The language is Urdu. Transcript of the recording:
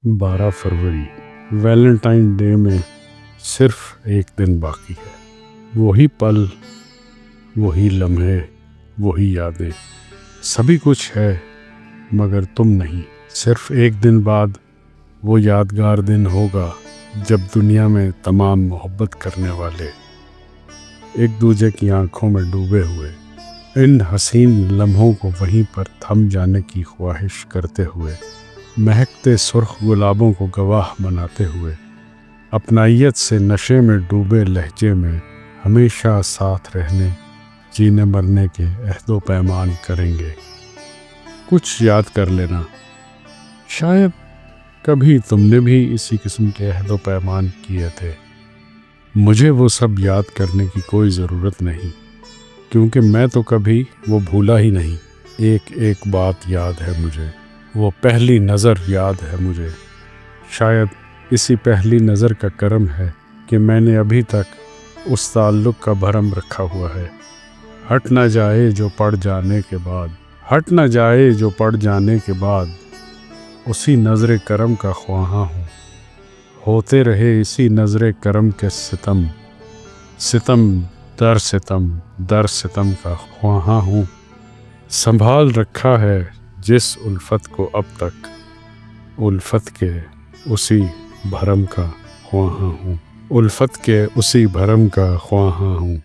12 فروری ویلنٹائن ڈے میں صرف ایک دن باقی ہے۔ وہی پل، وہی لمحے، وہی یادیں، سبھی کچھ ہے مگر تم نہیں۔ صرف ایک دن بعد وہ یادگار دن ہوگا جب دنیا میں تمام محبت کرنے والے ایک دوسرے کی آنکھوں میں ڈوبے ہوئے ان حسین لمحوں کو وہیں پر تھم جانے کی خواہش کرتے ہوئے، مہکتے سرخ گلابوں کو گواہ بناتے ہوئے، اپنائیت سے نشے میں ڈوبے لہجے میں ہمیشہ ساتھ رہنے، جینے مرنے کے عہد و پیمان کریں گے۔ کچھ یاد کر لینا، شاید کبھی تم نے بھی اسی قسم کے عہد و پیمان کیے تھے۔ مجھے وہ سب یاد کرنے کی کوئی ضرورت نہیں، کیونکہ میں تو کبھی وہ بھولا ہی نہیں۔ ایک ایک بات یاد ہے مجھے، وہ پہلی نظر یاد ہے مجھے۔ شاید اسی پہلی نظر کا کرم ہے کہ میں نے ابھی تک اس تعلق کا بھرم رکھا ہوا ہے۔ ہٹ نہ جائے جو پڑ جانے کے بعد، ہٹ نہ جائے جو پڑ جانے کے بعد، اسی نظر کرم کا خواہاں ہوں۔ ہوتے رہے اسی نظر کرم کے ستم، ستم در ستم در ستم کا خواہاں ہوں۔ سنبھال رکھا ہے جس الفت کو اب تک، الفت کے اسی بھرم کا خواہاں ہوں، الفت کے اسی بھرم کا خواہاں ہوں۔